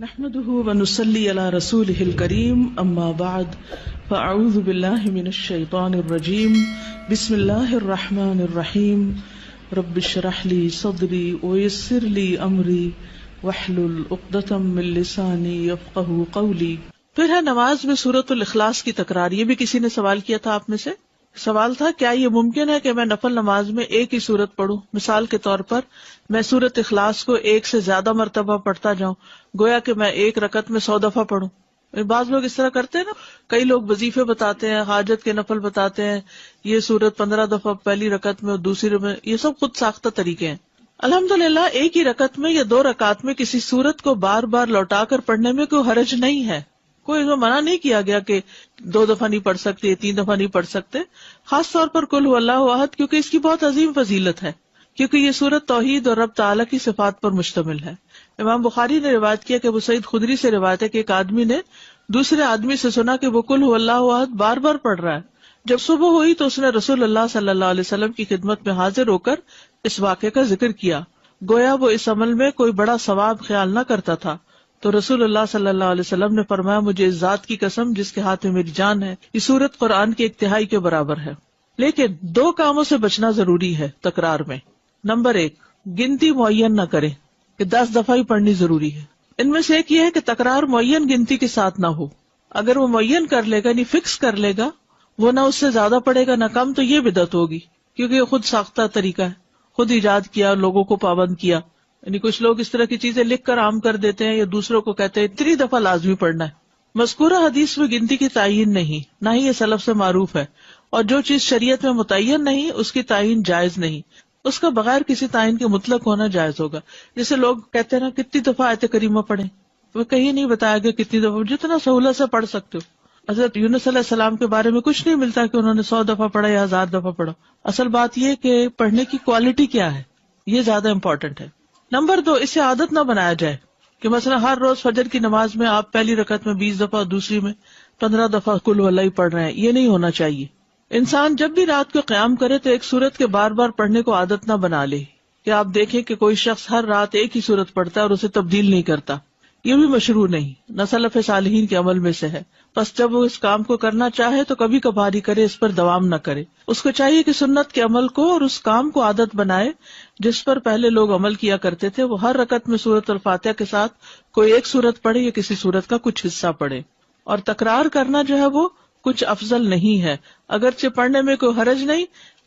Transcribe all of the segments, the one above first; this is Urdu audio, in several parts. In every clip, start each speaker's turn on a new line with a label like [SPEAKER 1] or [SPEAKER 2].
[SPEAKER 1] نحمده ونصلي على رسوله الكريم اما بعد فاعوذ بالله من الشيطان الرجيم بسم الله الرحمن الرحيم رب اشرح لي صدري ويسر لي امري واحلل عقدة من لساني يفقهوا قولي۔ پھر ہے نماز میں سورۃ الاخلاص کی تکرار۔ یہ بھی کسی نے سوال کیا تھا آپ میں سے۔ سوال تھا کیا یہ ممکن ہے کہ میں نفل نماز میں ایک ہی سورت پڑھوں؟ مثال کے طور پر میں سورۃ اخلاص کو ایک سے زیادہ مرتبہ پڑھتا جاؤں، گویا کہ میں ایک رکعت میں 100 دفعہ پڑھوں۔ بعض لوگ اس طرح کرتے ہیں نا، کئی لوگ وظیفے بتاتے ہیں، حاجت کے نفل بتاتے ہیں، یہ سورت 15 دفعہ پہلی رکعت میں اور دوسری میں، یہ سب خود ساختہ طریقے ہیں۔ الحمدللہ ایک ہی رکعت میں یا 2 رکعت میں کسی سورت کو بار بار لوٹا کر پڑھنے میں کوئی حرج نہیں ہے، کوئی اس میں منع نہیں کیا گیا کہ 2 دفعہ نہیں پڑھ سکتے، 3 دفعہ نہیں پڑھ سکتے۔ خاص طور پر قل هو اللہ احد، کیونکہ اس کی بہت عظیم فضیلت ہے، کیونکہ یہ سورت توحید اور رب تعالیٰ کی صفات پر مشتمل ہے۔ امام بخاری نے روایت کیا کہ ابو سعید خدری سے روایت ہے کہ ایک آدمی نے دوسرے آدمی سے سنا کہ وہ قل هو اللہ احد بار بار پڑھ رہا ہے۔ جب صبح ہوئی تو اس نے رسول اللہ صلی اللہ علیہ وسلم کی خدمت میں حاضر ہو کر اس واقعے کا ذکر کیا، گویا وہ اس عمل میں کوئی بڑا ثواب خیال نہ کرتا تھا۔ تو رسول اللہ صلی اللہ علیہ وسلم نے فرمایا، مجھے اس ذات کی قسم جس کے ہاتھ میں میری جان ہے، یہ سورت قرآن کی 1/3 کے برابر ہے۔ لیکن 2 کاموں سے بچنا ضروری ہے تکرار میں۔ نمبر 1، گنتی معین نہ کریں کہ 10 دفعہ ہی پڑھنی ضروری ہے۔ ان میں سے ایک یہ ہے کہ تکرار معین گنتی کے ساتھ نہ ہو۔ اگر وہ معین کر لے گا، یعنی فکس کر لے گا، وہ نہ اس سے زیادہ پڑھے گا نہ کم، تو یہ بدعت ہوگی، کیونکہ یہ خود ساختہ طریقہ ہے، خود ایجاد کیا، لوگوں کو پابند کیا۔ یعنی کچھ لوگ اس طرح کی چیزیں لکھ کر عام کر دیتے ہیں یا دوسروں کو کہتے ہیں اتنی دفعہ لازمی پڑھنا ہے۔ مذکورہ حدیث میں گنتی کی تعین نہیں، نہ ہی یہ سلف سے معروف ہے، اور جو چیز شریعت میں متعین نہیں اس کی تعین جائز نہیں، اس کا بغیر کسی تعین کے مطلق ہونا جائز ہوگا۔ جیسے لوگ کہتے ہیں نا کتنی دفعہ آیت کریمہ پڑھیں، وہ کہیں نہیں بتایا گیا کتنی دفعہ، جتنا سہولت سے پڑھ سکتے ہو۔ حضرت یونس علیہ السلام کے بارے میں کچھ نہیں ملتا کہ انہوں نے 100 دفعہ پڑھا یا 1000 دفعہ پڑھا۔ اصل بات یہ کہ پڑھنے کی کوالٹی کیا ہے، یہ زیادہ امپورٹنٹ ہے۔ نمبر 2، اسے عادت نہ بنایا جائے کہ مثلا ہر روز فجر کی نماز میں آپ پہلی رکعت میں 20 دفعہ، دوسری میں 15 دفعہ قل هو اللہ پڑھ رہے ہیں، یہ نہیں ہونا چاہیے۔ انسان جب بھی رات کو قیام کرے تو ایک سورت کے بار بار پڑھنے کو عادت نہ بنا لے، کہ آپ دیکھیں کہ کوئی شخص ہر رات ایک ہی سورت پڑھتا ہے اور اسے تبدیل نہیں کرتا، یہ بھی مشروع نہیں، نہ سلف صالحین کے عمل میں سے ہے۔ بس جب وہ اس کام کو کرنا چاہے تو کبھی کبھار ہی کرے، اس پر دوام نہ کرے۔ اس کو چاہیے کہ سنت کے عمل کو اور اس کام کو عادت بنائے جس پر پہلے لوگ عمل کیا کرتے تھے۔ وہ ہر رکعت میں سورۃ الفاتحہ کے ساتھ کوئی ایک سورت پڑھے یا کسی سورت کا کچھ حصہ پڑھے، اور تکرار کرنا جو ہے وہ کچھ افضل نہیں ہے، اگرچہ پڑھنے میں کوئی حرج نہیں،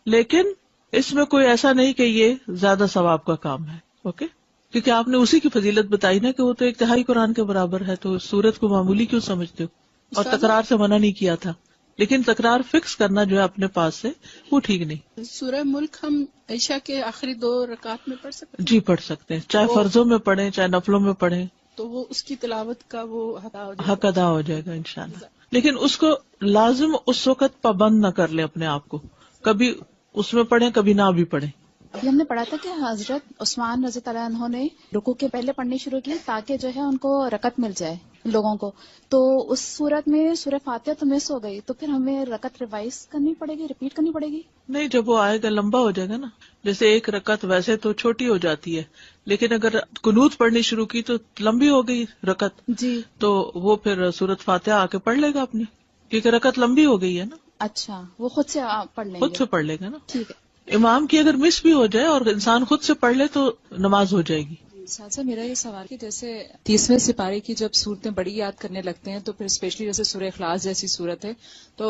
[SPEAKER 1] لیکن اس میں کوئی ایسا نہیں کہ یہ زیادہ ثواب کا کام ہے۔ اوکے، کیونکہ آپ نے اسی کی فضیلت بتائی نا کہ وہ تو 1/3 قرآن کے برابر ہے، تو سورت کو معمولی کیوں سمجھتے ہو؟ اور تکرار سے منع نہیں کیا تھا، لیکن تکرار فکس کرنا جو ہے اپنے پاس سے وہ ٹھیک نہیں۔
[SPEAKER 2] سورہ ملک ہم عشاء کے آخری 2 رکعت میں پڑھ سکتے ہیں؟
[SPEAKER 1] جی پڑھ سکتے ہیں، چاہے فرضوں میں پڑھیں چاہے نفلوں میں پڑھیں،
[SPEAKER 2] تو وہ اس کی تلاوت کا وہ
[SPEAKER 1] حق ادا ہو جائے گا انشاءاللہ۔ لیکن اس کو لازم اس وقت پابند نہ کر لیں اپنے آپ کو، کبھی اس میں پڑھیں کبھی نہ بھی پڑھیں۔
[SPEAKER 3] ابھی ہم نے پڑھا تھا کہ حضرت عثمان رضی اللہ عنہ نے رکوع کے پہلے پڑھنی شروع کی تاکہ جو ہے ان کو رکعت مل جائے لوگوں کو، تو اس صورت میں سورہ فاتحہ تو مس ہو گئی، تو پھر ہمیں رکعت ریوائز کرنی پڑے گی، ریپیٹ کرنی پڑے گی؟
[SPEAKER 1] نہیں، جب وہ آئے گا لمبا ہو جائے گا نا، جیسے ایک رکعت ویسے تو چھوٹی ہو جاتی ہے، لیکن اگر قنوت پڑھنی شروع کی تو لمبی ہو گئی رکعت،
[SPEAKER 3] جی،
[SPEAKER 1] تو وہ پھر سورۃ فاتحہ آ کے پڑھ لے گا اپنی، کیونکہ رکعت لمبی ہو گئی ہے نا۔
[SPEAKER 3] اچھا، وہ خود سے پڑھ لیں گے؟
[SPEAKER 1] خود سے پڑھ لے گا نا،
[SPEAKER 3] ٹھیک ہے۔
[SPEAKER 1] امام کی اگر مس بھی ہو جائے اور انسان خود سے پڑھ لے تو نماز ہو جائے گی۔
[SPEAKER 4] ساتھ میرا یہ سوال کہ جیسے 30ویں سپارے کی جب صورتیں بڑی یاد کرنے لگتے ہیں تو پھر اسپیشلی جیسے سورہ اخلاص جیسی صورت ہے تو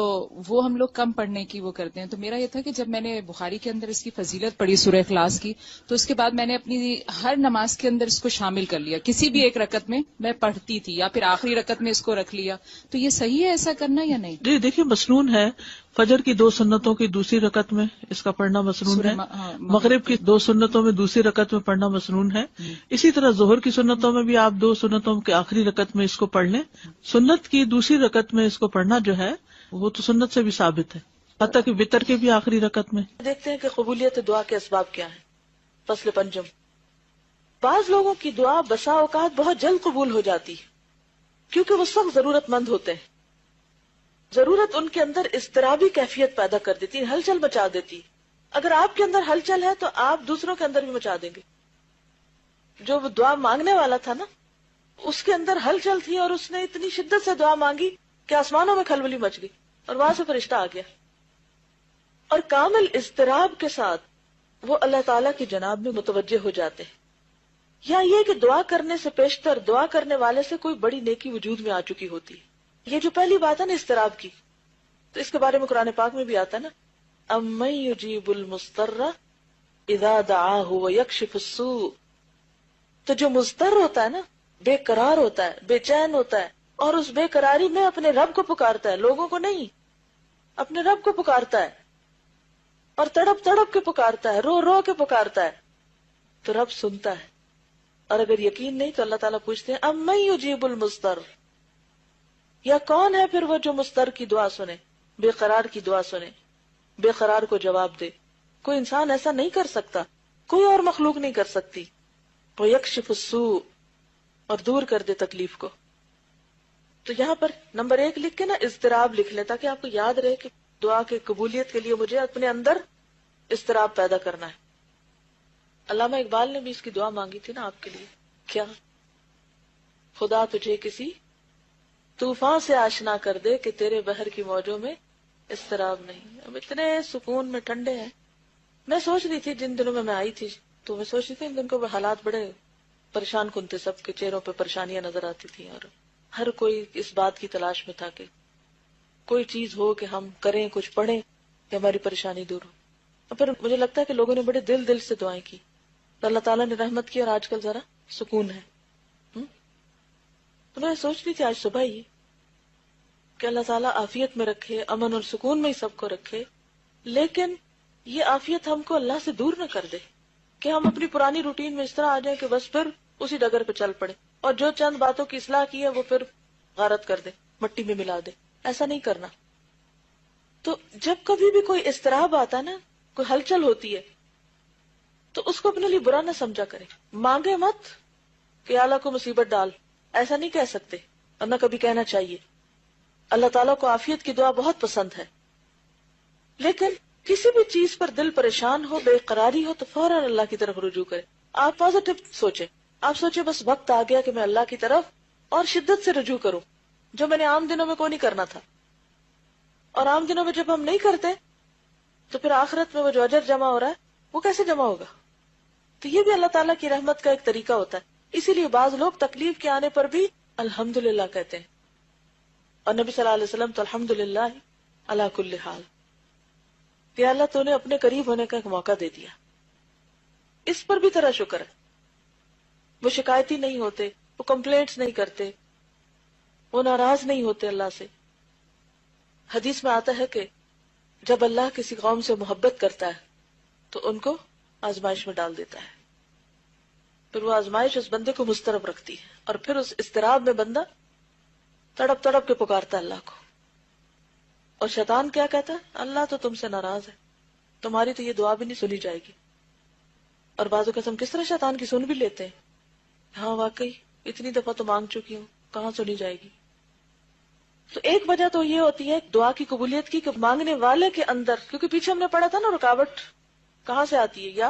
[SPEAKER 4] وہ ہم لوگ کم پڑھنے کی وہ کرتے ہیں، تو میرا یہ تھا کہ جب میں نے بخاری کے اندر اس کی فضیلت پڑھی سورہ اخلاص کی، تو اس کے بعد میں نے اپنی ہر نماز کے اندر اس کو شامل کر لیا، کسی بھی ایک رکعت میں میں پڑھتی تھی یا پھر آخری رکعت میں اس کو رکھ لیا، تو یہ صحیح ہے ایسا کرنا یا نہیں؟
[SPEAKER 1] جی دیکھیے، مسنون ہے، فجر کی 2 سنتوں کی دوسری رکعت میں اس کا پڑھنا مسنون ہے، مغرب کی 2 سنتوں میں دوسری رکعت میں پڑھنا مسنون ہے، اسی طرح ظہر کی سنتوں میں بھی آپ 2 سنتوں کے آخری رکعت میں اس کو پڑھ لیں، سنت کی دوسری رکعت میں اس کو پڑھنا جو ہے وہ تو سنت سے بھی ثابت ہے، حتیٰ کہ وتر کے بھی آخری رکعت میں۔ دیکھتے ہیں کہ قبولیت دعا کے اسباب کیا ہیں۔ فصل پنجم، بعض لوگوں کی دعا بسا اوقات بہت جلد قبول ہو جاتی کیونکہ وہ سخت ضرورت مند ہوتے ہیں، ضرورت ان کے اندر اضطرابی کیفیت پیدا کر دیتی، ہلچل مچا دیتی۔ اگر آپ کے اندر ہلچل ہے تو آپ دوسروں کے اندر بھی مچا دیں گے۔ جو وہ دعا مانگنے والا تھا نا، اس کے اندر ہلچل تھی اور اس نے اتنی شدت سے دعا مانگی کہ آسمانوں میں کھلبلی مچ گئی اور وہاں سے فرشتہ آ گیا. اور کامل اضطراب کے ساتھ وہ اللہ تعالیٰ کی جناب میں متوجہ ہو جاتے ہیں. یا یہ کہ دعا کرنے سے پیشتر دعا کرنے والے سے کوئی بڑی نیکی وجود میں آ چکی ہوتی ہے. یہ جو پہلی بات ہے نا اضطراب کی، تو اس کے بارے میں قرآن پاک میں بھی آتا ہے نا، اَمَّن يُجِيبُ الْمُضْطَرَّ اِذَا دَعَاهُ وَيَكْشِفُ السُّوءَ. تو جو مضطر ہوتا ہے نا، بے قرار ہوتا ہے، بے چین ہوتا ہے، اور اس بے قراری میں اپنے رب کو پکارتا ہے، لوگوں کو نہیں، اپنے رب کو پکارتا ہے اور تڑپ تڑپ کے پکارتا ہے، رو رو کے پکارتا ہے، تو رب سنتا ہے. اور اگر یقین نہیں تو اللہ تعالیٰ پوچھتے ہیں اَمَّن يُجِيبُ الْمُضْطَرَّ، یا کون ہے پھر وہ جو مضطر کی دعا سنے، بے قرار کی دعا سنے، بے قرار کو جواب دے. کوئی انسان ایسا نہیں کر سکتا، کوئی اور مخلوق نہیں کر سکتی. وَيَكْشِفُ السُّوءَ، اور دور کر دے تکلیف کو. تو یہاں پر نمبر 1 لکھ کے نا اضطراب لکھ لیں، تاکہ آپ کو یاد رہے کہ دعا کی قبولیت کے لیے مجھے اپنے اندر اضطراب پیدا کرنا ہے. علامہ اقبال نے بھی اس کی دعا مانگی تھی نا آپ کے لیے. کیا؟ خدا تجھے کسی طوفان سے آشنا کر دے کہ تیرے بحر کی موجوں میں اضطراب نہیں. اب اتنے سکون میں ٹھنڈے ہیں. میں سوچ رہی تھی جن دنوں میں آئی تھی، تو میں سوچ رہی تھی ان دن کو حالات بڑے پریشان کن تھے، سب کے چہروں پہ پریشانیاں نظر آتی تھیں، اور ہر کوئی اس بات کی تلاش میں تھا کہ کوئی چیز ہو کہ ہم کریں، کچھ پڑھیں کہ ہماری پریشانی دور ہو. اور پھر مجھے لگتا ہے کہ لوگوں نے بڑے دل سے دعائیں کی، تو اللہ تعالیٰ نے رحمت کی، اور آج کل ذرا سکون ہے. تو میں سوچ رہی تھی آج صبح ہی کہ اللہ تعالیٰ عافیت میں رکھے، امن اور سکون میں ہی سب کو رکھے، لیکن یہ عافیت ہم کو اللہ سے دور نہ کر دے کہ ہم اپنی پرانی روٹین میں اس طرح آ جائیں کہ بس پھر اسی ڈگر پہ چل پڑے، اور جو چند باتوں کی اصلاح کی ہے وہ پھر غارت کر دے، مٹی میں ملا دے. ایسا نہیں کرنا. تو جب کبھی بھی کوئی اضطراب آتا ہے نا، کوئی ہلچل ہوتی ہے، تو اس کو اپنے لیے برا نہ سمجھا کرے. مانگے مت کہ اللہ کو مصیبت ڈال، ایسا نہیں کہہ سکتے، اور نہ کبھی کہنا چاہیے. اللہ تعالیٰ کو عافیت کی دعا بہت پسند ہے، لیکن کسی بھی چیز پر دل پریشان ہو، بے قراری ہو، تو فوراً اللہ کی طرف رجوع کرے. آپ پازیٹو سوچیں، آپ سوچیں بس وقت آ گیا کہ میں اللہ کی طرف اور شدت سے رجوع کروں، جو میں نے عام دنوں میں کوئی نہیں کرنا تھا. اور عام دنوں میں جب ہم نہیں کرتے تو پھر آخرت میں وہ جو اجر جمع ہو رہا ہے وہ کیسے جمع ہوگا؟ تو یہ بھی اللہ تعالیٰ کی رحمت کا ایک طریقہ ہوتا ہے. اسی لیے بعض لوگ تکلیف کے آنے پر بھی الحمدللہ کہتے ہیں، اور نبی صلی اللہ علیہ وسلم تو الحمدللہ علی کل حال، کہ اللہ تو نے اپنے قریب ہونے کا ایک موقع دے دیا. اس پر بھی تیرا شکر ہے. وہ شکایتی نہیں ہوتے، وہ کمپلینٹس نہیں کرتے، وہ ناراض نہیں ہوتے اللہ سے. حدیث میں آتا ہے کہ جب اللہ کسی قوم سے محبت کرتا ہے تو ان کو آزمائش میں ڈال دیتا ہے، پھر وہ آزمائش اس بندے کو مضطرب رکھتی ہے، اور پھر اس اضطراب میں بندہ تڑپ تڑپ کے پکارتا ہے اللہ کو. اور شیطان کیا کہتا ہے؟ اللہ تو تم سے ناراض ہے، تمہاری تو یہ دعا بھی نہیں سنی جائے گی. اور بعض اوقات ہم کس طرح شیطان کی سن بھی لیتے ہیں، ہاں واقعی اتنی دفعہ تو مانگ چکی ہوں، کہاں سنی جائے گی. تو ایک وجہ تو یہ ہوتی ہے دعا کی قبولیت کی کہ مانگنے والے کے اندر، کیونکہ پیچھے ہم نے پڑھا تھا نا رکاوٹ کہاں سے آتی ہے، یا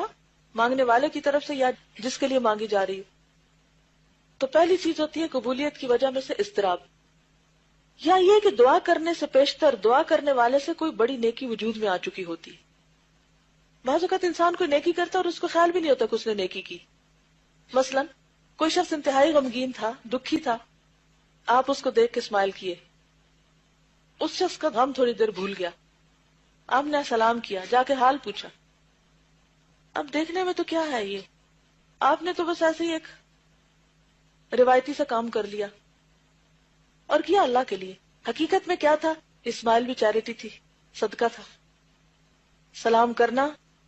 [SPEAKER 1] مانگنے والے کی طرف سے یا جس کے لیے مانگی جا رہی ہے. تو پہلی چیز ہوتی ہے قبولیت کی وجہ میں سے اضطراب، یا یہ کہ دعا کرنے سے پیشتر دعا کرنے والے سے کوئی بڑی نیکی وجود میں آ چکی ہوتی. بعض اوقات انسان کوئی نیکی کرتا اور اس کو خیال بھی نہیں ہوتا کہ اس نے نیکی کی. مثلا کوئی شخص انتہائی غمگین تھا، دکھی تھا، آپ اس کو دیکھ کے اسمائل کیے، اس شخص کا غم تھوڑی دیر بھول گیا، آپ نے سلام کیا، جا کے حال پوچھا. اب دیکھنے میں تو کیا ہے یہ، آپ نے تو بس ایسے ہی ایک روایتی سا کام کر لیا اور کیا اللہ کے لیے. حقیقت میں کیا تھا؟ اسمائل بھی چیریٹی تھی، صدقہ تھا. سلام کرنا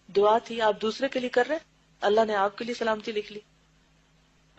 [SPEAKER 1] دعا تھی، آپ دوسرے کے لیے کر رہے، اللہ نے آپ کے لیے سلامتی لکھ لی.